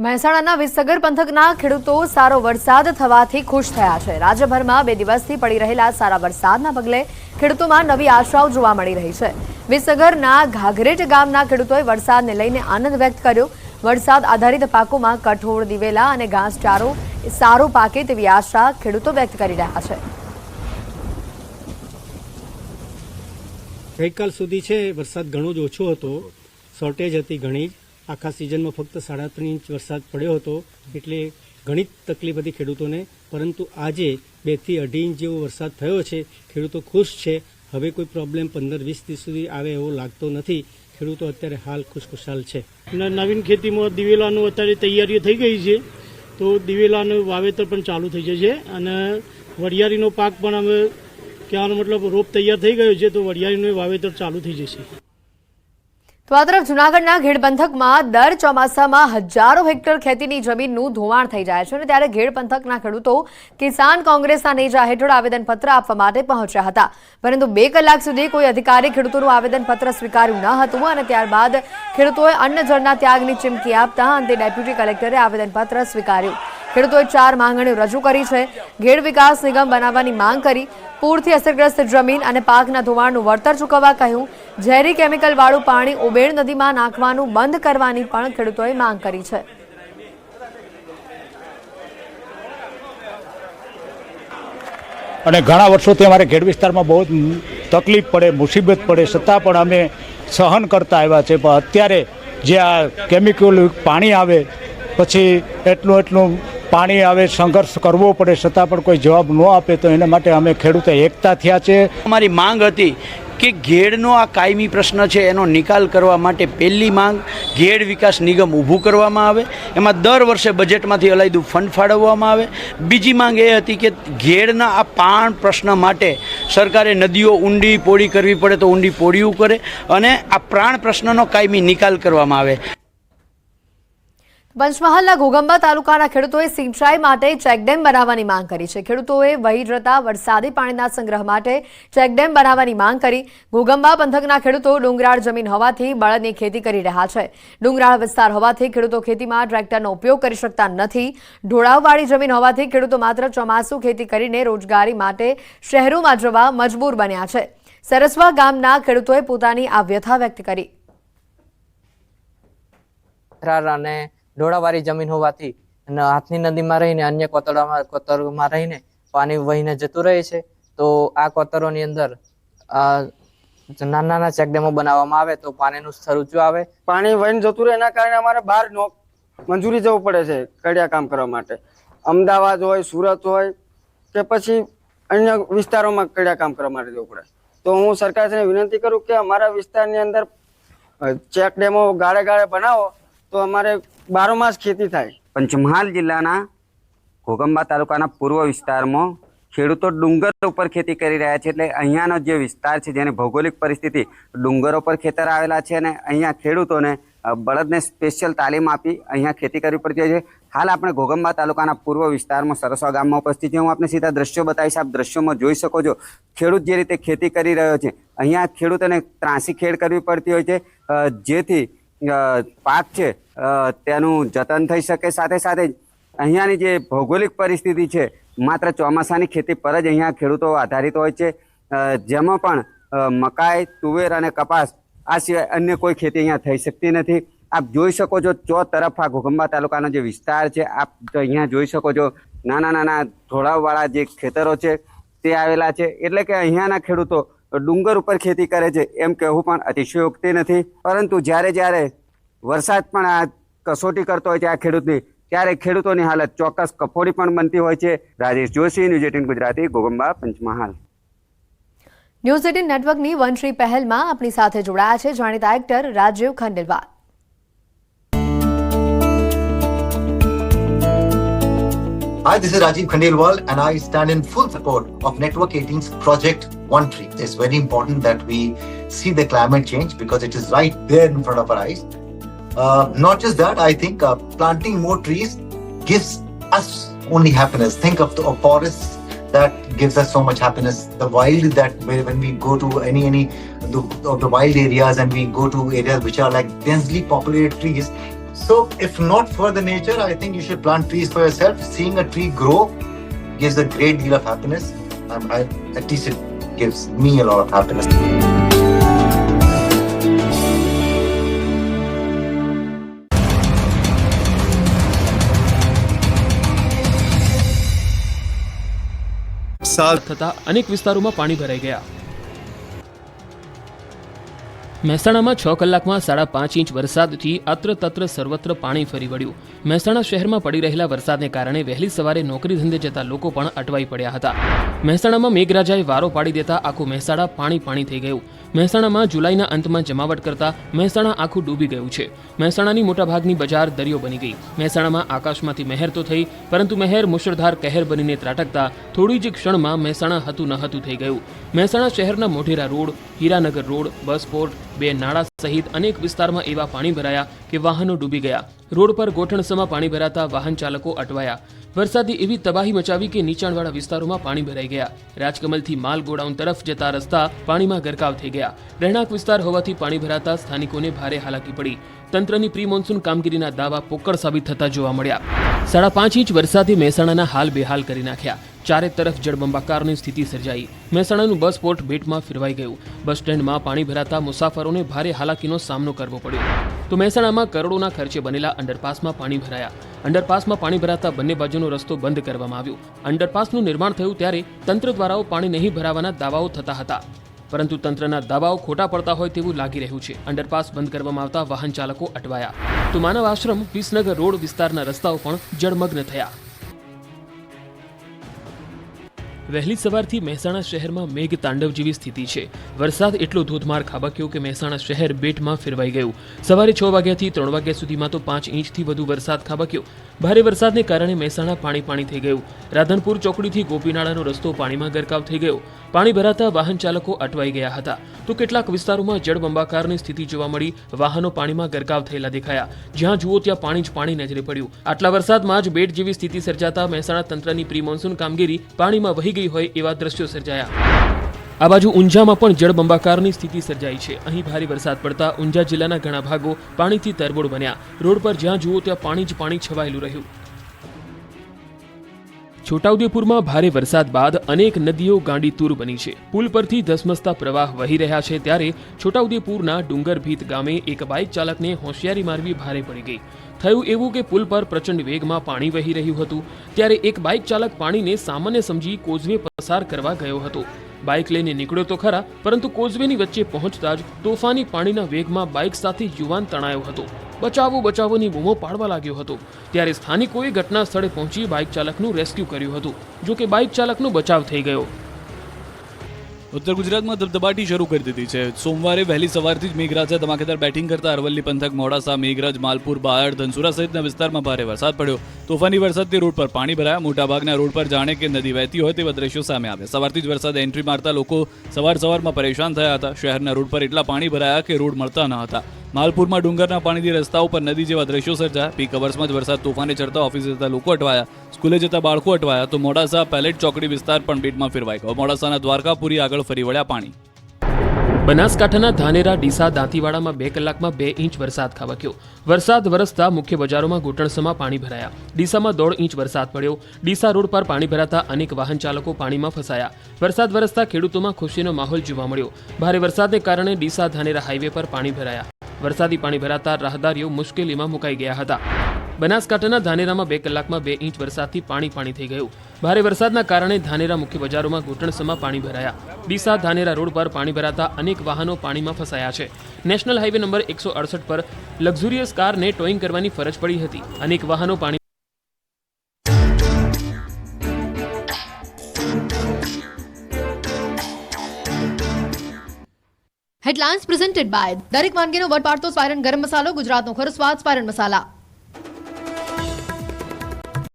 મહેસાણાના વિસનગર પંથકના ખેડૂતો સારો વરસાદ થવાથી ખુશ થયા છે। રાજ્યભરમાં 2 દિવસથી પડી રહેલા સારા વરસાદના પગલે ખેડૂતોમાં નવી આશાઓ જોવા મળી રહી છે। વિસનગરના ઘાઘરેટ ગામના ખેડૂતોએ વરસાદને લઈને આનંદ વ્યક્ત કર્યો। વરસાદ આધારિત પાકોમાં કઠોળ, દિવેલા અને ઘાસચારો સારો પાકે તેવી આશા ખેડૂતો વ્યક્ત કરી રહ્યા છે। ગઈકાલ સુધી છે વરસાદ ઘણો જ ઓછો હતો, શોર્ટેજ હતી ઘણી। આખા સિઝનમાં ફક્ત 3.5 ઇંચ વરસાદ પડ્યો હતો, એટલે ઘણી તકલીફ હતી ખેડૂતોને। પરંતુ આજે 2 થી 2.5 ઇંચ જેવો વરસાદ થયો છે, ખેડૂતો ખુશ છે। હવે કોઈ પ્રોબ્લેમ 15-20 દિવસ સુધી આવે એવો લાગતો નથી। ખેડૂતો અત્યારે હાલ ખુશખુશાલ છે। નવીન ખેતીમાં દિવેલાનું અત્યારે તૈયારીઓ થઈ ગઈ છે, તો દિવેલાનું વાવેતર પણ ચાલુ થઈ જશે અને વરિયાળીનો પાક પણ હવે કહેવાનો મતલબ રોપ તૈયાર થઈ ગયો છે, તો વરિયાળીનું વાવેતર ચાલુ થઈ જશે। તો આ તરફ જૂનાગઢના ઘેડ પંથકમાં દર ચોમાસામાં હજારો હેક્ટર ખેતીની જમીનનું ધોવાણ થઈ જાય છે, અને ત્યારે ઘેડ પંથકના ખેડૂતો કિસાન કોંગ્રેસના નેજા હેઠળ આવેદનપત્ર આપવા માટે પહોંચ્યા હતા, પરંતુ 2 કલાક સુધી કોઈ અધિકારી ખેડૂતોનું આવેદનપત્ર સ્વીકાર્યું ન હતું, અને ત્યારબાદ ખેડૂતોએ અન્ન જળના ત્યાગની ચીમકી આપતા અંતે ડેપ્યુટી કલેક્ટરે આવેદનપત્ર સ્વીકાર્યું। ખેડૂતોએ 4 માંગણીઓ રજૂ કરી છે। ઘેડ વિકાસ નિગમ બનાવવાની માંગ કરી, પૂરથી અસરગ્રસ્ત જમીન અને પાકના ધોવાણનું વળતર ચૂકવવા કહ્યું, ઝેરી કેમિકલવાળું પાણી ઉબેણ નદીમાં નાખવાનું બંધ કરવાની પણ ખેડૂતોએ માંગ કરી છે। અને ઘણા વર્ષોથી અમારે ઘેડ વિસ્તારમાં બહુ તકલીફ પડે, મુસીબત પડે, છતાં પણ અમે સહન કરતા આવ્યા છે। પણ અત્યારે જે આ કેમિકલ પાણી આવે, પછી એટલું પાણી આવે, સંઘર્ષ કરવો પડે, છતાં પણ કોઈ જવાબ ન આપે, તો એના માટે અમે ખેડૂતો એકતા થયા છે। અમારી માંગ હતી કે ઘેડનો આ કાયમી પ્રશ્ન છે એનો નિકાલ કરવા માટે પહેલી માંગ ઘેડ વિકાસ નિગમ ઊભું કરવામાં આવે, એમાં દર વર્ષે બજેટમાંથી અલાયદું ફંડ ફાળવવામાં આવે। બીજી માંગ એ હતી કે ઘેડના આ પાણ પ્રશ્ન માટે સરકારે નદીઓ ઊંડી પોળી કરવી પડે તો ઊંડી પોળીઓ કરે અને આ પ્રાણ પ્રશ્નનો કાયમી નિકાલ કરવામાં આવે। પંચમહાલના ઘોગંબા તાલુકાના ખેડૂતોએ સિંચાઈ માટે ચેકડેમ બનાવવાની માંગ કરી છે। ખેડૂતોએ વહી જતા વરસાદી પાણીના સંગ્રહ માટે ચેકડેમ બનાવવાની માંગ કરી। ઘોગંબા પંથકના ખેડૂતો ડુંગરાળ જમીન હોવાથી બળદની ખેતી કરી રહ્યા છે। ડુંગરાળ વિસ્તાર હોવાથી ખેડૂતો ખેતીમાં ટ્રેક્ટરનો ઉપયોગ કરી શકતા નથી। ઢોળાવવાળી જમીન હોવાથી ખેડૂતો માત્ર ચોમાસુ ખેતી કરીને રોજગારી માટે શહેરોમાં જવા મજબૂર બન્યા છે। સરસવા ગામના ખેડૂતોએ પોતાની આ વ્યથા વ્યક્ત કરી। ઢોળાવાળી જમીન હોવાથી હાથની નદીમાં રહીને અન્ય કોતરોમાં રહીને પાણી વહીને જતું રહે છે, તો આ કોતરોની અંદર નાના ચેકડેમો બનાવવામાં આવે તો પાણીનું સ્તર ઊંચું આવે। પાણી વહીને જતું રહે એના કારણે અમારે બહાર મંજૂરી જવું પડે છે કડિયા કામ કરવા માટે। અમદાવાદ હોય, સુરત હોય કે પછી અન્ય વિસ્તારોમાં કડિયા કામ કરવા માટે જવું પડે। તો હું સરકારશ્રીને વિનંતી કરું કે અમારા વિસ્તારની અંદર ચેકડેમો ગાળે ગાળે બનાવો તો અમારે 12 માસ ખેતી થાય। પંચમહાલ જિલ્લાના ઘોગંબા તાલુકાના પૂર્વ વિસ્તારમાં ખેડૂતો ડુંગર ઉપર ખેતી કરી રહ્યા છે, એટલે અહીંયાનો જે વિસ્તાર છે જેની ભૌગોલિક પરિસ્થિતિ ડુંગરો પર ખેતર આવેલા છે, અને અહીંયા ખેડૂતોને બળદને સ્પેશિયલ તાલીમ આપી અહીંયા ખેતી કરવી પડતી હોય છે। હાલ આપણે ઘોગંબા તાલુકાના પૂર્વ વિસ્તારમાં સરસવા ગામમાં ઉપસ્થિત છે। હું આપને સીધા દ્રશ્યો બતાવીશ। આપ દ્રશ્યોમાં જોઈ શકો છો ખેડૂત જે રીતે ખેતી કરી રહ્યો છે, અહીંયા ખેડૂતોને ત્રાંસી ખેડ કરવી પડતી હોય છે, જેથી પાક છે તેનું જતન થઈ શકે। સાથે સાથે અહીંયાની જે ભૌગોલિક પરિસ્થિતિ છે માત્ર ચોમાસાની ખેતી પર જ અહીંયા ખેડૂતો આધારિત હોય છે, જેમાં પણ મકાઈ, તુવેર અને કપાસ આ સિવાય અન્ય કોઈ ખેતી અહીંયા થઈ શકતી નથી। આપ જોઈ શકો છો ચો તરફ આ ઘોગંબા તાલુકાનો જે વિસ્તાર છે, આપ અહીંયા જોઈ શકો છો નાના નાના ઢોળાવવાળા જે ખેતરો છે તે આવેલા છે, એટલે કે અહીંયાના ખેડૂતો ડુંગર ઉપર ખેતી કરે છે એમ કહેવું પણ અતિશયોક્તિ નથી। પરંતુ જ્યારે વરસાદ પણ આ કસોટી કરતો હોય છે આ ખેડૂતની, ત્યારે ખેડૂતોની હાલત ચોક્કસ કફોડી પણ બનતી હોય છે। રાજેશ જોશી, ન્યૂઝ 18 ગુજરાતી, ઘોગંબા, પંચમહાલ। ન્યૂઝ 18 નેટવર્કની વનશ્રી પહેલમાં આપણી સાથે જોડાયા છે જાણીતા actor Rajiv Khandelwal. Hi, this is Rajiv Khandelwal and I stand in full support of Network 18's Project One Tree. It's very important that we see the climate change because it is right there in front of our eyes. Not just that, I think planting more trees gives us only happiness. Think of the forests that gives us so much happiness. The wild that when we go to any of the wild areas and we go to areas which are like densely populated trees, So, if not for the nature, I think you should plant trees for yourself. Seeing a tree grow gives a great deal of happiness. At least it gives me a lot of happiness. થતા અનેક વિસ્તારોમાં પાણી ભરાઈ ગયા. મહેસાણામાં 6 કલાકમાં 5.5 inch વરસાદથી અત્ર તત્ર સર્વત્ર પાણી ફરી વળ્યું. મહેસાણા શહેરમાં પડી રહેલા વરસાદને કારણે વહેલી સવારે નોકરી ધંધે જતા લોકો પણ અટવાઈ પડ્યા હતા. મહેસાણામાં મેઘરાજાએ વારો પાડી દેતા આખું મહેસાણા પાણી થઈ ગયું. મહેસાણામાં જુલાઈના અંતમાં જમાવટ કરતા મહેસાણા આખું ડૂબી ગયું છે. મહેસાણાની મોટાભાગની બજાર દરિયો બની ગઈ. મહેસાણામાં આકાશમાંથી મહેર તો થઈ, પરંતુ મહેર મુશળધાર કહેર બનીને ત્રાટકતા થોડી જ ક્ષણમાં મહેસાણા હતું ન હતું થઈ ગયું. મહેસાણા શહેરના Modhera road, Hiranagar road, bus port, 2 નાળા સહિત અનેક વિસ્તારમાં એવા પાણી ભરાયા કે વાહનો ડૂબી ગયા. રોડ પર ગોઠણસમાં પાણી ભરાતા વાહન ચાલકો અટવાયા. વરસાદે એવી તબાહી મચાવી કે નીચાણવાળા વિસ્તારોમાં પાણી ભરાઈ ગયા. રાજકમલથી માલ ગોડાઉન તરફ જતા રસ્તા પાણીમાં ગરકાવ થઈ ગયા. રહેણાંક વિસ્તાર હોવાથી પાણી ભરાતા સ્થાનિકોને ભારે હાલાકી પડી. તંત્રની પ્રી મોન્સૂન કામગીરીના દાવા પોકળ સાબિત થતા જોવા મળ્યા. 5.5 ઇંચ વરસાદે મહેસાણાના હાલ બેહાલ કરી નાખ્યા. ચારે તરફ જળબંબાકારની સ્થિતિ સર્જાઈ. મહેસાણાનું બસ પોર્ટ બેટમાં ફેરવાઈ ગયું. બસ સ્ટેન્ડમાં પાણી ભરાતા મુસાફરોને ભારે હાલાકીનો સામનો કરવો પડ્યો. તો મહેસાણામાં કરોડોના ખર્ચે બનેલા અંડરપાસમાં પાણી ભરાયા. અંડરપાસમાં પાણી ભરાતા બંને બાજુનો રસ્તો બંધ કરવામાં આવ્યો. અંડરપાસનું નિર્માણ થયું ત્યારે તંત્ર દ્વારા પાણી નહીં ભરાવાના દાવાઓ થતા હતા, પરંતુ તંત્રના દાવાઓ ખોટા પડતા હોય તેવું લાગી રહ્યું છે. અંડરપાસ બંધ કરવામાં આવતા વાહન ચાલકો અટવાયા. તો માનવ આશ્રમ, વિસનગર રોડ વિસ્તારના રસ્તાઓ પણ જળમગ્ન થયા. વહેલી સવારથી મહેસાણા શહેરમાં મેઘ તાંડવ જેવી સ્થિતિ છે. વરસાદ એટલો ધોધમાર ખાબક્યો કે મહેસાણા શહેર બેટમાં ફેરવાઈ ગયું. સવારે 6 વાગ્યાથી 3 વાગ્યા સુધીમાં તો 5 ઇંચથી વધુ વરસાદ ખાબક્યો. ભારે વરસાદને કારણે મહેસાણા પાણી થઈ ગયું. રાધનપુર ચોકડીથી ગોપીનાળાનો રસ્તો પાણીમાં ગરકાવ થઈ ગયો. પાણી ભરાતા વાહન ચાલકો અટવાઈ ગયા હતા. તો કેટલાક વિસ્તારોમાં જળબંબાકારની સ્થિતિ જોવા મળી. વાહનો પાણીમાં ગરકાવ થયેલા દેખાયા. જ્યાં જુઓ ત્યાં પાણી નજરે પડ્યું. આટલા વરસાદમાં જ બેટ જેવી સ્થિતિ સર્જાતા મહેસાણા તંત્રની પ્રી મોન્સૂન કામગીરી પાણીમાં વહી ગઈ હોય એવા દ્રશ્યો સર્જાયા. આ બાજુ ઊંઝામાં પણ જળબંબાકારની સ્થિતિ સર્જાઈ છે. અહીં ભારે વરસાદ પડતા ઊંઝા જિલ્લાના ઘણા ભાગો પાણીથી તરબોળ બન્યા. રોડ પર જ્યાં જુઓ ત્યાં પાણી છવાયેલું રહ્યું. છોટાઉદેપુરમાં ભારે વરસાદ બાદ અનેક નદીઓ ગાંડીતુર બની છે. પુલ પરથી ધસમસતા પ્રવાહ વહી રહ્યા છે. ત્યારે છોટાઉદેપુરના ડુંગરભીત ગામે એક બાઇક ચાલકને હોશિયારી મારવી ભારે પડી ગઈ. થયું એવું કે પુલ પર પ્રચંડ વેગમાં પાણી વહી રહ્યું હતું. ત્યારે એક બાઇક ચાલક પાણીને સામાન્ય સમજી કોઝવે પસાર કરવા ગયો હતો. બાઇક લઈને નીકળ્યો તો ખરા, પરંતુ કોઝવેની વચ્ચે પહોંચતા જ તોફાની પાણીના વેગમાં બાઇક સાથે યુવાન તણાયો હતો. બચાવોની બૂમો પાડવા લાગ્યો હતો. ત્યારે સ્થાનિકોએ ઘટના સ્થળે પહોંચી બાઇક ચાલકનું રેસ્ક્યુ કર્યું હતું. જો કે બાઇક ચાલકનો બચાવ થઈ ગયો. ઉત્તર ગુજરાતમાં ધબધબાટી શરૂ કરી દીધી છે. સોમવારે વહેલી સવારથી જ મેઘરાજા ધમાકેદાર બેટિંગ કરતા અરવલ્લી પંથક, મોડાસા, મેઘરજ, માલપુર, બાયડ, ધનસુરા સહિતના વિસ્તારમાં ભારે વરસાદ પડ્યો. તોફાની વરસાદથી રોડ પર પાણી ભરાયા. મોટાભાગના રોડ પર જાણે કે નદી વહેતી હોય તેવા દ્રશ્યો સામે આવ્યા. સવારથી જ વરસાદ એન્ટ્રી મારતા લોકો સવારમાં પરેશાન થયા હતા. શહેરના રોડ પર એટલા પાણી ભરાયા કે રોડ મળતા ન હતા. માલપુરમાં ડુંગરના પાણીથી રસ્તાઓ પર નદી જેવા દ્રશ્યો સર્જાયા. પીક અવર્સમાં જ વરસાદ તોફાને ચડતા ઓફિસે જતા લોકો અટવાયા. સ્કૂલે જતા બાળકો અટવાયા. તો મોડાસા પેલેટ ચોકડી વિસ્તાર પણ બેટમાં ફેરવાઈ ગયો. મોડાસાના દ્વારકાપુરી આગળ ફરી વળ્યા પાણી. બનાસકાંઠાના ધાનેરા, ડીસા, દાંતીવાડામાં 2 કલાકમાં 2 ઇંચ વરસાદ ખાબક્યો. વરસાદ વરસતા મુખ્ય બજારોમાં ઘૂંટણસમાં પાણી ભરાયા. ડીસામાં 1.5 ઇંચ વરસાદ પડ્યો. ડીસા રોડ પર પાણી ભરાતા અનેક વાહન ચાલકો પાણીમાં ફસાયા. વરસાદ વરસતા ખેડૂતોમાં ખુશીનો માહોલ જોવા મળ્યો. ભારે વરસાદને કારણે ડીસા ધાનેરા હાઈવે પર પાણી ભરાયા. વરસાદી પાણી ભરાતા રાહદારીઓ મુશ્કેલીમાં મુકાઈ ગયા હતા. બનાસકાંઠાના ધાનેરામાં 2 કલાકમાં 2 ઇંચ વરસાદથી પાણી થઈ ગયું. ભારે વરસાદના કારણે ધાનેરા મુખ્ય બજારોમાં ઘૂંટણસમાં પાણી ભરાયા. ડીસા ધાનેરા રોડ પર પાણી ભરાતા અનેક વાહનો પાણીમાં ફસાયા છે. નેશનલ હાઈવે નંબર 168 પર લક્ઝુરિયસ કારને ટોઈંગ કરવાની ફરજ પડી હતી. અનેક વાહનો પાણી હેડલાઇન્સ પ્રેઝન્ટેડ બાય દરેક વાનગીનો વટ પાડતો સ્પાયરન ગરમ મસાલો, ગુજરાતનો ખરો સ્વાદ સ્પાયરન મસાલા.